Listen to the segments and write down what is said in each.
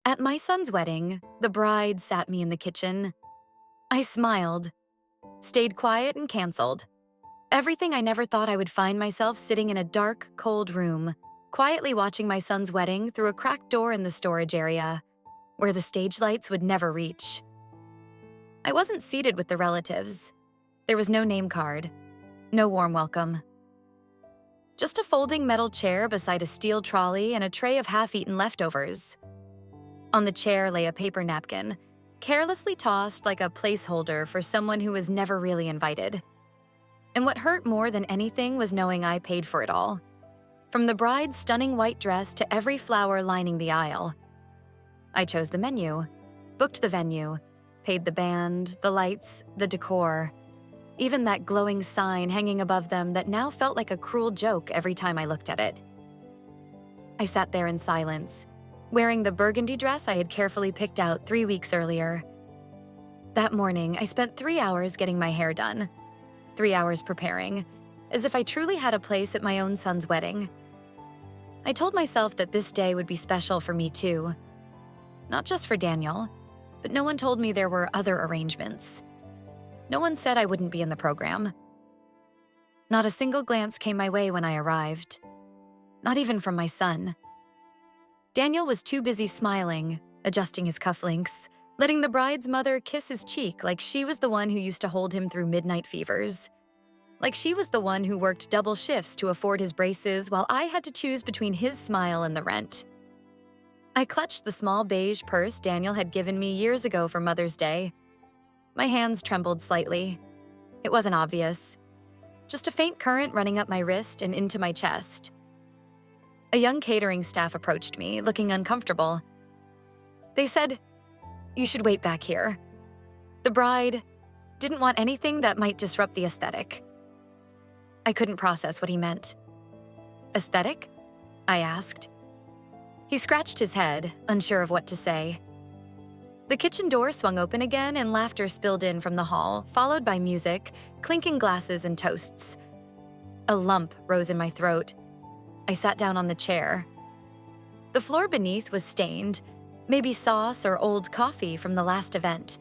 At my son's wedding, the bride sat me in the kitchen. I smiled, stayed quiet, and canceled. Everything I never thought I would find myself sitting in a dark, cold room, quietly watching my son's wedding through a cracked door in the storage area, where the stage lights would never reach. I wasn't seated with the relatives. There was no name card, no warm welcome. Just a folding metal chair beside a steel trolley and a tray of half-eaten leftovers. On the chair lay a paper napkin, carelessly tossed like a placeholder for someone who was never really invited. And what hurt more than anything was knowing I paid for it all. From the bride's stunning white dress to every flower lining the aisle. I chose the menu, booked the venue, paid the band, the lights, the decor, even that glowing sign hanging above them that now felt like a cruel joke every time I looked at it. I sat there in silence, wearing the burgundy dress I had carefully picked out 3 weeks earlier. That morning, I spent 3 hours getting my hair done, 3 hours preparing, as if I truly had a place at my own son's wedding. I told myself that this day would be special for me too. Not just for Daniel, but no one told me there were other arrangements. No one said I wouldn't be in the program. Not a single glance came my way when I arrived. Not even from my son. Daniel was too busy smiling, adjusting his cufflinks, letting the bride's mother kiss his cheek like she was the one who used to hold him through midnight fevers. Like she was the one who worked double shifts to afford his braces while I had to choose between his smile and the rent. I clutched the small beige purse Daniel had given me years ago for Mother's Day. My hands trembled slightly. It wasn't obvious. Just a faint current running up my wrist and into my chest. A young catering staff approached me, looking uncomfortable. They said, "You should wait back here." The bride didn't want anything that might disrupt the aesthetic. I couldn't process what he meant. "Aesthetic?" I asked. He scratched his head, unsure of what to say. The kitchen door swung open again and laughter spilled in from the hall, followed by music, clinking glasses and toasts. A lump rose in my throat. I sat down on the chair. The floor beneath was stained, maybe sauce or old coffee from the last event.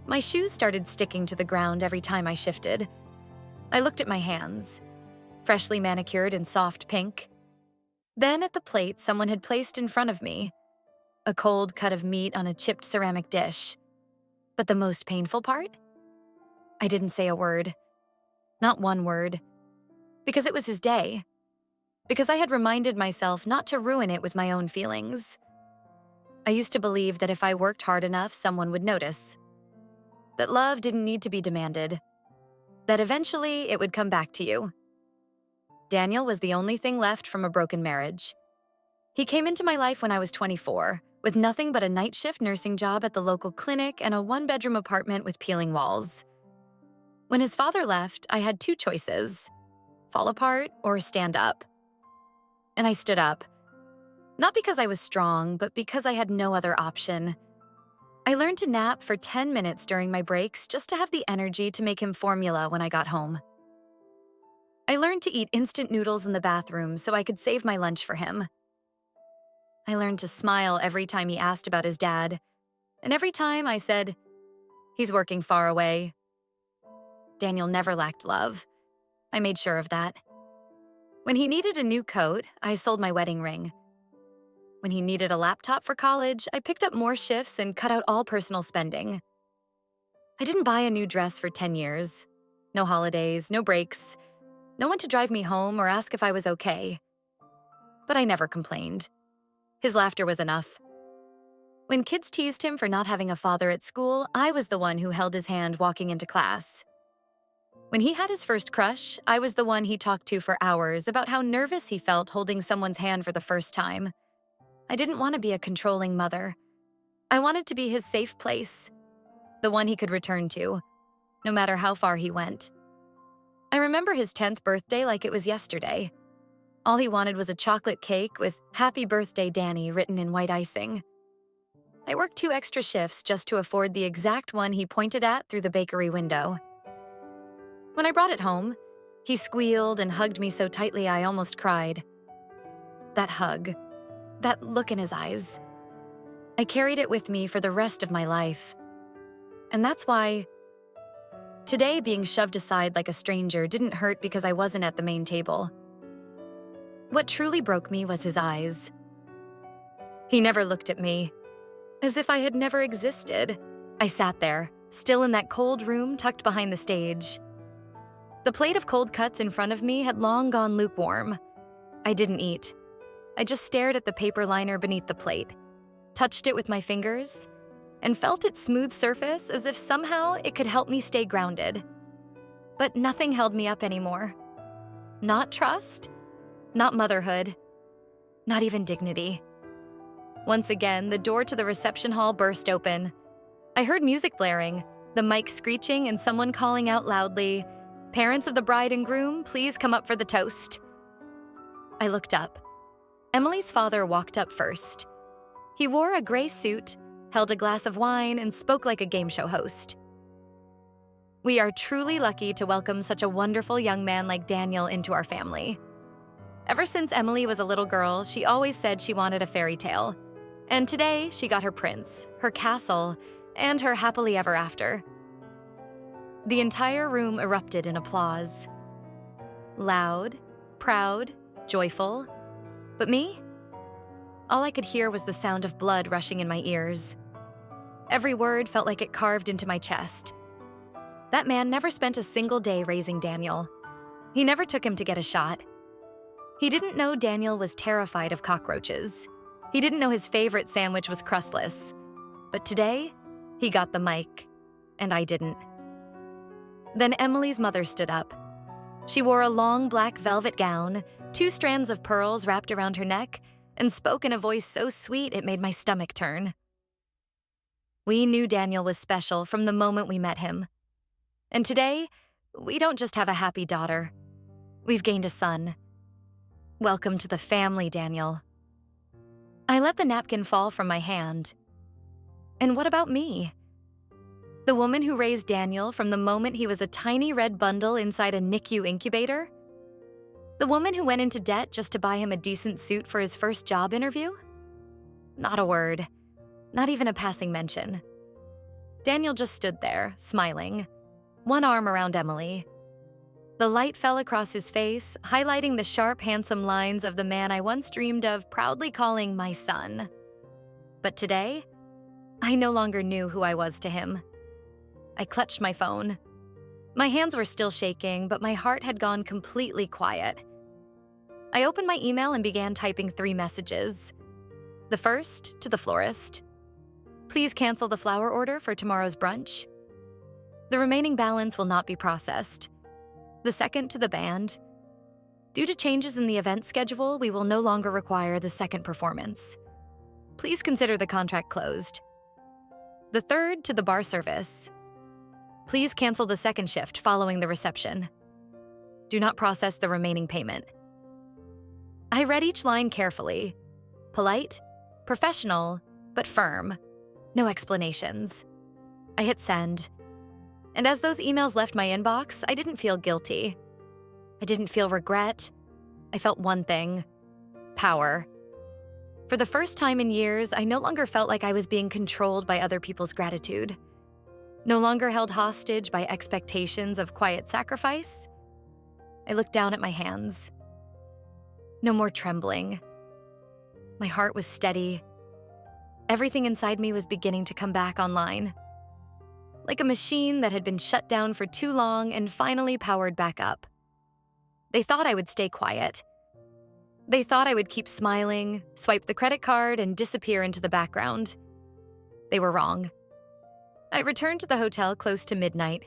My shoes started sticking to the ground every time I shifted. I looked at my hands, freshly manicured in soft pink. Then at the plate someone had placed in front of me, a cold cut of meat on a chipped ceramic dish. But the most painful part? I didn't say a word. Not one word. Because it was his day. Because I had reminded myself not to ruin it with my own feelings. I used to believe that if I worked hard enough, someone would notice. That love didn't need to be demanded. That eventually it would come back to you. Daniel was the only thing left from a broken marriage. He came into my life when I was 24, with nothing but a night shift nursing job at the local clinic and a one-bedroom apartment with peeling walls. When his father left, I had 2 choices: fall apart or stand up. And I stood up. Not because I was strong, but because I had no other option. I learned to nap for 10 minutes during my breaks just to have the energy to make him formula when I got home. I learned to eat instant noodles in the bathroom so I could save my lunch for him. I learned to smile every time he asked about his dad, and every time I said, "He's working far away." Daniel never lacked love. I made sure of that. When he needed a new coat, I sold my wedding ring. When he needed a laptop for college, I picked up more shifts and cut out all personal spending. I didn't buy a new dress for 10 years. No holidays, no breaks, no one to drive me home or ask if I was okay. But I never complained. His laughter was enough. When kids teased him for not having a father at school, I was the one who held his hand walking into class. When he had his first crush, I was the one he talked to for hours about how nervous he felt holding someone's hand for the first time. I didn't want to be a controlling mother. I wanted to be his safe place, the one he could return to, no matter how far he went. I remember his 10th birthday like it was yesterday. All he wanted was a chocolate cake with "Happy Birthday, Danny" written in white icing. I worked 2 extra shifts just to afford the exact one he pointed at through the bakery window. When I brought it home, he squealed and hugged me so tightly I almost cried. That hug, that look in his eyes, I carried it with me for the rest of my life. And that's why today being shoved aside like a stranger didn't hurt because I wasn't at the main table. What truly broke me was his eyes. He never looked at me, as if I had never existed. I sat there, still in that cold room tucked behind the stage. The plate of cold cuts in front of me had long gone lukewarm. I didn't eat. I just stared at the paper liner beneath the plate, touched it with my fingers, and felt its smooth surface as if somehow it could help me stay grounded. But nothing held me up anymore. Not trust, not motherhood, not even dignity. Once again, the door to the reception hall burst open. I heard music blaring, the mic screeching, and someone calling out loudly, "Parents of the bride and groom, please come up for the toast." I looked up. Emily's father walked up first. He wore a gray suit, held a glass of wine, and spoke like a game show host. "We are truly lucky to welcome such a wonderful young man like Daniel into our family. Ever since Emily was a little girl, she always said she wanted a fairy tale. And today, she got her prince, her castle, and her happily ever after." The entire room erupted in applause. Loud, proud, joyful. But me? All I could hear was the sound of blood rushing in my ears. Every word felt like it carved into my chest. That man never spent a single day raising Daniel. He never took him to get a shot. He didn't know Daniel was terrified of cockroaches. He didn't know his favorite sandwich was crustless. But today, he got the mic, and I didn't. Then Emily's mother stood up. She wore a long black velvet gown, 2 strands of pearls wrapped around her neck, and spoke in a voice so sweet it made my stomach turn. We knew Daniel was special from the moment we met him. And today, we don't just have a happy daughter. We've gained a son. Welcome to the family, Daniel. I let the napkin fall from my hand. And what about me? The woman who raised Daniel from the moment he was a tiny red bundle inside a NICU incubator? The woman who went into debt just to buy him a decent suit for his first job interview? Not a word. Not even a passing mention. Daniel just stood there, smiling, one arm around Emily. The light fell across his face, highlighting the sharp, handsome lines of the man I once dreamed of proudly calling my son. But today, I no longer knew who I was to him. I clutched my phone. My hands were still shaking, but my heart had gone completely quiet. I opened my email and began typing 3 messages. The first, to the florist. "Please cancel the flower order for tomorrow's brunch. The remaining balance will not be processed." The second, to the band. "Due to changes in the event schedule, we will no longer require the second performance. Please consider the contract closed." The third, to the bar service. "Please cancel the second shift following the reception. Do not process the remaining payment." I read each line carefully. Polite, professional, but firm. No explanations. I hit send. And as those emails left my inbox, I didn't feel guilty. I didn't feel regret. I felt one thing: power. For the first time in years, I no longer felt like I was being controlled by other people's gratitude. No longer held hostage by expectations of quiet sacrifice. I looked down at my hands. No more trembling. My heart was steady. Everything inside me was beginning to come back online. Like a machine that had been shut down for too long and finally powered back up. They thought I would stay quiet. They thought I would keep smiling, swipe the credit card, and disappear into the background. They were wrong. I returned to the hotel close to midnight.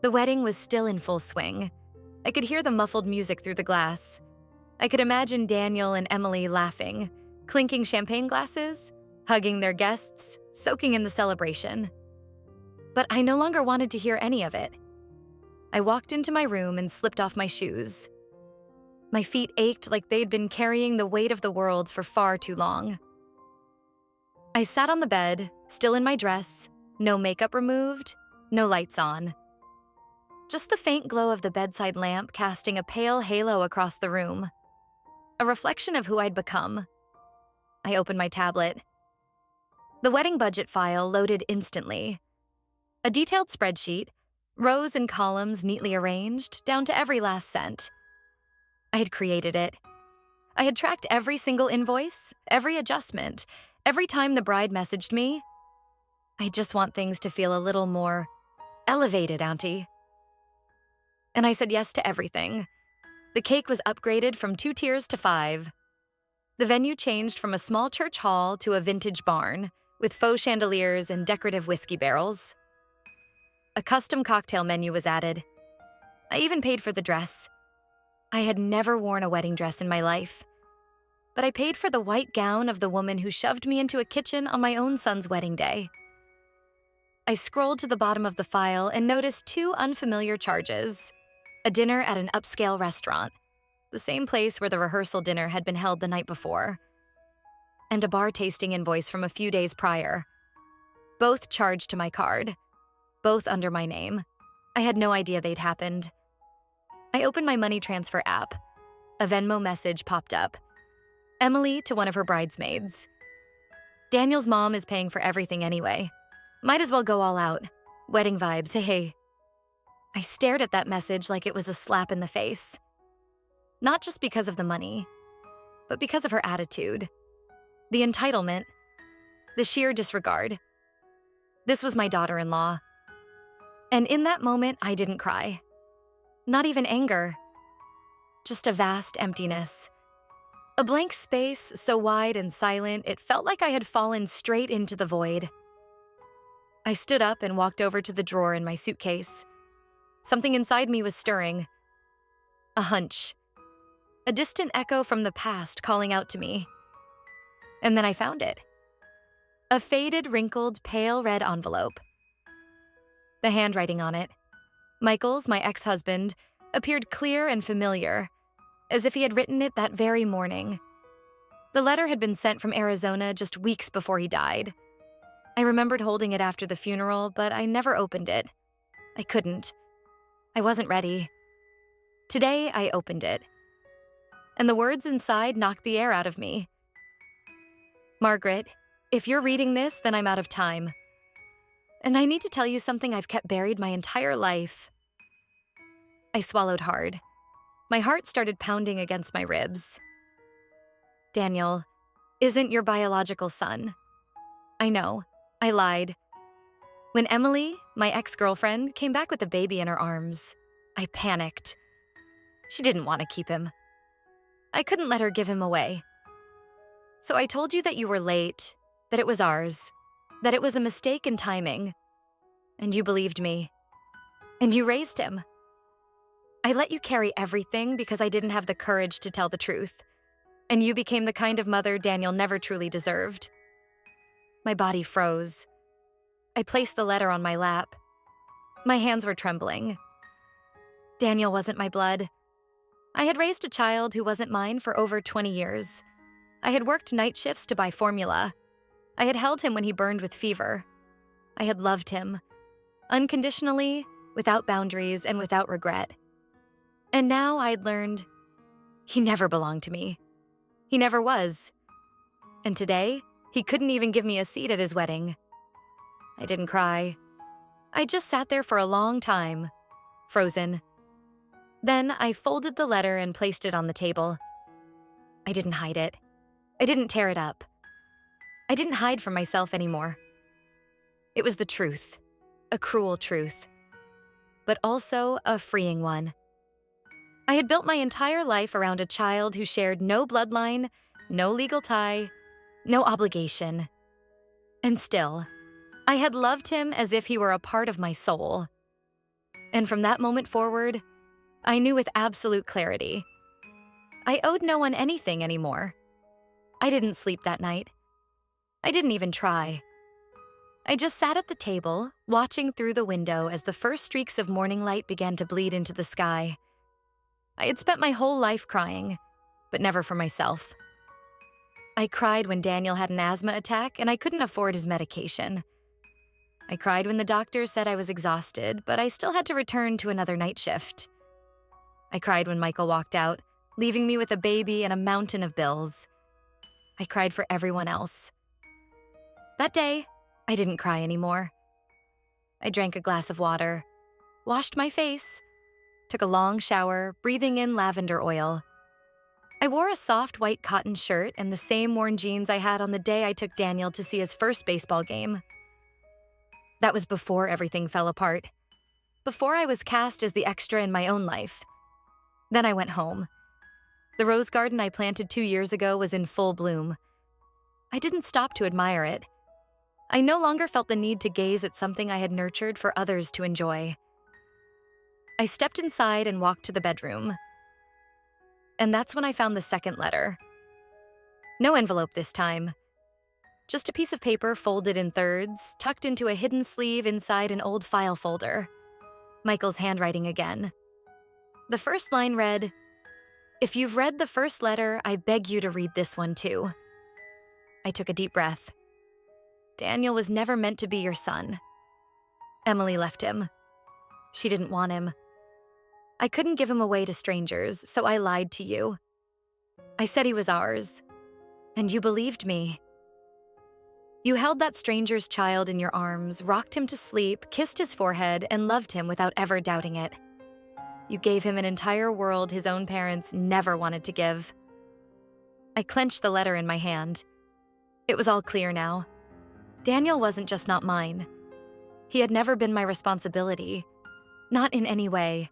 The wedding was still in full swing. I could hear the muffled music through the glass. I could imagine Daniel and Emily laughing, clinking champagne glasses, hugging their guests, soaking in the celebration. But I no longer wanted to hear any of it. I walked into my room and slipped off my shoes. My feet ached like they'd been carrying the weight of the world for far too long. I sat on the bed, still in my dress, no makeup removed, no lights on. Just the faint glow of the bedside lamp casting a pale halo across the room. A reflection of who I'd become. I opened my tablet. The wedding budget file loaded instantly. A detailed spreadsheet, rows and columns neatly arranged, down to every last cent. I had created it. I had tracked every single invoice, every adjustment, every time the bride messaged me. I just want things to feel a little more elevated, Auntie. And I said yes to everything. The cake was upgraded from 2 tiers to 5. The venue changed from a small church hall to a vintage barn, with faux chandeliers and decorative whiskey barrels. A custom cocktail menu was added. I even paid for the dress. I had never worn a wedding dress in my life, but I paid for the white gown of the woman who shoved me into a kitchen on my own son's wedding day. I scrolled to the bottom of the file and noticed 2 unfamiliar charges: a dinner at an upscale restaurant, the same place where the rehearsal dinner had been held the night before, and a bar tasting invoice from a few days prior. Both charged to my card, both under my name. I had no idea they'd happened. I opened my money transfer app. A Venmo message popped up. Emily to one of her bridesmaids. Daniel's mom is paying for everything anyway. Might as well go all out. Wedding vibes, hey. I stared at that message like it was a slap in the face. Not just because of the money, but because of her attitude. The entitlement. The sheer disregard. This was my daughter-in-law. And in that moment, I didn't cry. Not even anger. Just a vast emptiness. A blank space so wide and silent, it felt like I had fallen straight into the void. I stood up and walked over to the drawer in my suitcase. Something inside me was stirring. A hunch. A distant echo from the past calling out to me. And then I found it. A faded, wrinkled, pale red envelope. The handwriting on it, Michael's, my ex-husband, appeared clear and familiar, as if he had written it that very morning. The letter had been sent from Arizona just weeks before he died. I remembered holding it after the funeral, but I never opened it. I couldn't. I wasn't ready. Today, I opened it. And the words inside knocked the air out of me. Margaret, if you're reading this, then I'm out of time. And I need to tell you something I've kept buried my entire life. I swallowed hard. My heart started pounding against my ribs. Daniel isn't your biological son. I know, I lied. When Emily, my ex-girlfriend, came back with a baby in her arms, I panicked. She didn't want to keep him. I couldn't let her give him away. So I told you that you were late, that it was ours, that it was a mistake in timing. And you believed me. And you raised him. I let you carry everything because I didn't have the courage to tell the truth. And you became the kind of mother Daniel never truly deserved. My body froze. I placed the letter on my lap. My hands were trembling. Daniel wasn't my blood. I had raised a child who wasn't mine for over 20 years. I had worked night shifts to buy formula. I had held him when he burned with fever. I had loved him, unconditionally, without boundaries, and without regret. And now I'd learned he never belonged to me. He never was. And today, he couldn't even give me a seat at his wedding. I didn't cry. I just sat there for a long time, frozen. Then I folded the letter and placed it on the table. I didn't hide it. I didn't tear it up. I didn't hide from myself anymore. It was the truth, a cruel truth, but also a freeing one. I had built my entire life around a child who shared no bloodline, no legal tie, no obligation. And still, I had loved him as if he were a part of my soul. And from that moment forward, I knew with absolute clarity, I owed no one anything anymore. I didn't sleep that night. I didn't even try. I just sat at the table, watching through the window as the first streaks of morning light began to bleed into the sky. I had spent my whole life crying, but never for myself. I cried when Daniel had an asthma attack and I couldn't afford his medication. I cried when the doctor said I was exhausted, but I still had to return to another night shift. I cried when Michael walked out, leaving me with a baby and a mountain of bills. I cried for everyone else. That day, I didn't cry anymore. I drank a glass of water, washed my face, took a long shower, breathing in lavender oil. I wore a soft white cotton shirt and the same worn jeans I had on the day I took Daniel to see his first baseball game. That was before everything fell apart, before I was cast as the extra in my own life. Then I went home. The rose garden I planted 2 years ago was in full bloom. I didn't stop to admire it. I no longer felt the need to gaze at something I had nurtured for others to enjoy. I stepped inside and walked to the bedroom. And that's when I found the second letter. No envelope this time. Just a piece of paper folded in thirds, tucked into a hidden sleeve inside an old file folder. Michael's handwriting again. The first line read, "If you've read the first letter, I beg you to read this one too." I took a deep breath. Daniel was never meant to be your son. Emily left him. She didn't want him. I couldn't give him away to strangers, so I lied to you. I said he was ours, and you believed me. You held that stranger's child in your arms, rocked him to sleep, kissed his forehead, and loved him without ever doubting it. You gave him an entire world his own parents never wanted to give. I clenched the letter in my hand. It was all clear now. Daniel wasn't just not mine. He had never been my responsibility. Not in any way.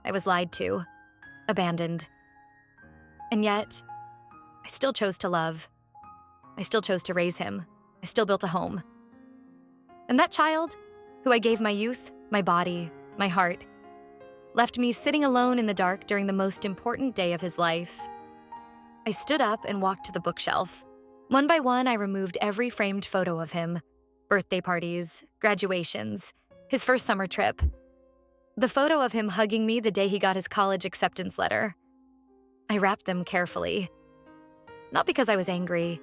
I was lied to, abandoned. And yet, I still chose to love. I still chose to raise him. I still built a home. And that child, who I gave my youth, my body, my heart, left me sitting alone in the dark during the most important day of his life. I stood up and walked to the bookshelf. One by one, I removed every framed photo of him. Birthday parties, graduations, his first summer trip. The photo of him hugging me the day he got his college acceptance letter. I wrapped them carefully. Not because I was angry,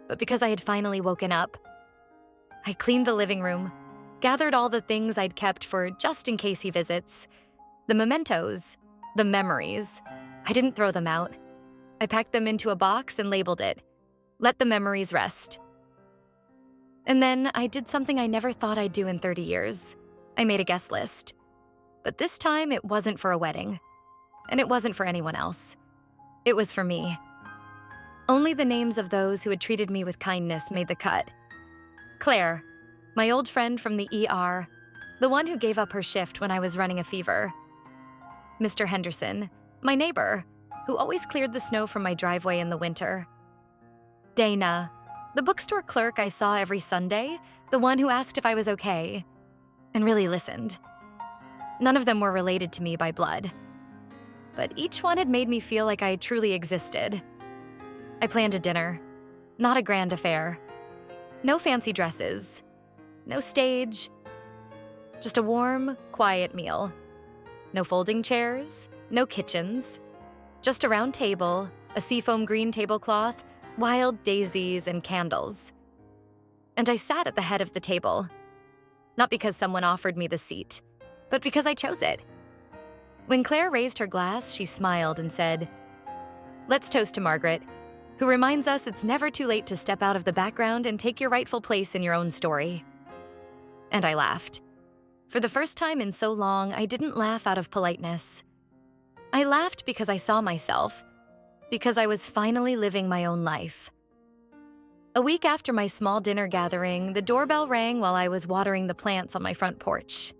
but because I had finally woken up. I cleaned the living room, gathered all the things I'd kept for just in case he visits. The mementos, the memories. I didn't throw them out. I packed them into a box and labeled it. Let the memories rest. And then I did something I never thought I'd do in 30 years. I made a guest list. But this time it wasn't for a wedding. And it wasn't for anyone else. It was for me. Only the names of those who had treated me with kindness made the cut. Claire, my old friend from the ER, the one who gave up her shift when I was running a fever. Mr. Henderson, my neighbor, who always cleared the snow from my driveway in the winter. Dana, the bookstore clerk I saw every Sunday, the one who asked if I was okay, and really listened. None of them were related to me by blood. But each one had made me feel like I truly existed. I planned a dinner, not a grand affair. No fancy dresses, no stage, just a warm, quiet meal. No folding chairs, no kitchens, just a round table, a seafoam green tablecloth, wild daisies, and candles. And I sat at the head of the table, not because someone offered me the seat, but because I chose it. When Claire raised her glass, she smiled and said, "Let's toast to Margaret, who reminds us it's never too late to step out of the background and take your rightful place in your own story." And I laughed. For the first time in so long, I didn't laugh out of politeness. I laughed because I saw myself, because I was finally living my own life. A week after my small dinner gathering, the doorbell rang while I was watering the plants on my front porch.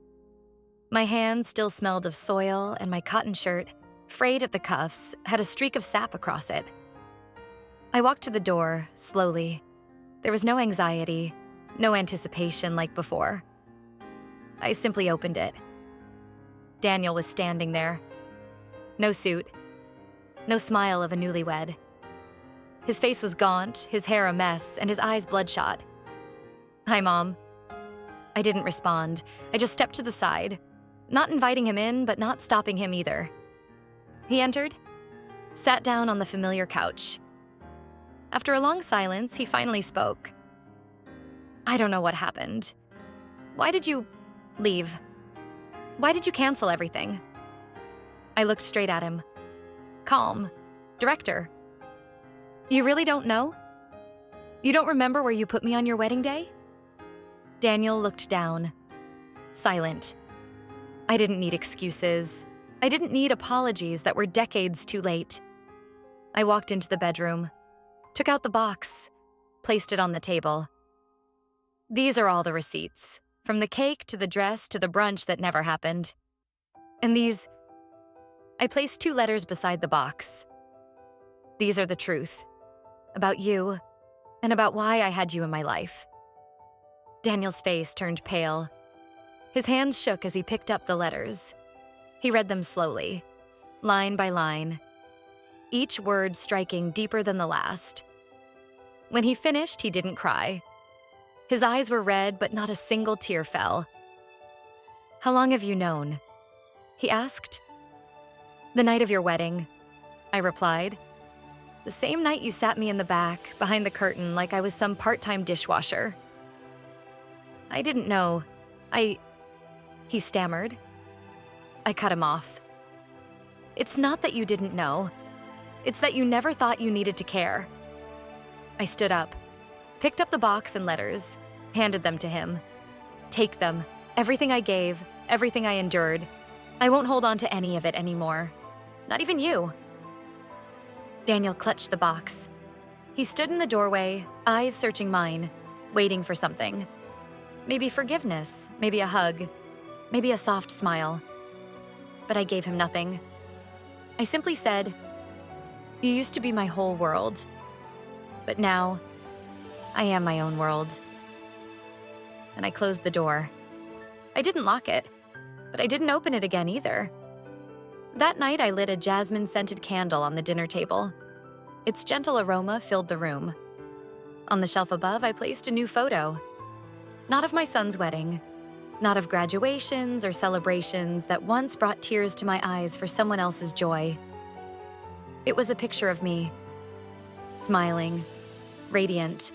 My hands still smelled of soil, and my cotton shirt, frayed at the cuffs, had a streak of sap across it. I walked to the door, slowly. There was no anxiety, no anticipation like before. I simply opened it. Daniel was standing there. No suit, no smile of a newlywed. His face was gaunt, his hair a mess, and his eyes bloodshot. "Hi, Mom." I didn't respond. I just stepped to the side, not inviting him in, but not stopping him either. He entered, sat down on the familiar couch. After a long silence, he finally spoke. "I don't know what happened. Why did you leave? Why did you cancel everything?" I looked straight at him. Calm. Director. "You really don't know? You don't remember where you put me on your wedding day? Daniel looked down, silent. I didn't need excuses. I didn't need apologies that were decades too late. I walked into the bedroom, took out the box, placed it on the table. These are all the receipts, from the cake to the dress to the brunch that never happened. And these, I placed 2 letters beside the box. These are the truth, about you, and about why I had you in my life. Daniel's face turned pale. His hands shook as he picked up the letters. He read them slowly, line by line, each word striking deeper than the last. When he finished, he didn't cry. His eyes were red, but not a single tear fell. How long have you known? He asked. The night of your wedding, I replied. The same night you sat me in the back, behind the curtain, like I was some part-time dishwasher. I didn't know. He stammered. I cut him off. It's not that you didn't know. It's that you never thought you needed to care. I stood up, picked up the box and letters, handed them to him. Take them. Everything I gave, everything I endured. I won't hold on to any of it anymore. Not even you. Daniel clutched the box. He stood in the doorway, eyes searching mine, waiting for something. Maybe forgiveness, maybe a hug, maybe a soft smile. But I gave him nothing. I simply said, you used to be my whole world, but now I am my own world. And I closed the door. I didn't lock it, but I didn't open it again either. That night, I lit a jasmine-scented candle on the dinner table. Its gentle aroma filled the room. On the shelf above, I placed a new photo. Not of my son's wedding, not of graduations or celebrations that once brought tears to my eyes for someone else's joy. It was a picture of me, smiling, radiant,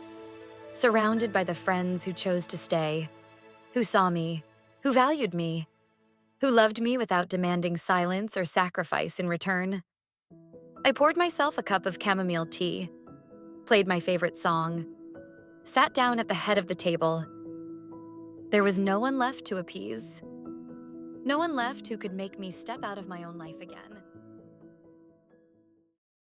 surrounded by the friends who chose to stay, who saw me, who valued me, who loved me without demanding silence or sacrifice in return. I poured myself a cup of chamomile tea, played my favorite song, sat down at the head of the table. There was no one left to appease, no one left who could make me step out of my own life again.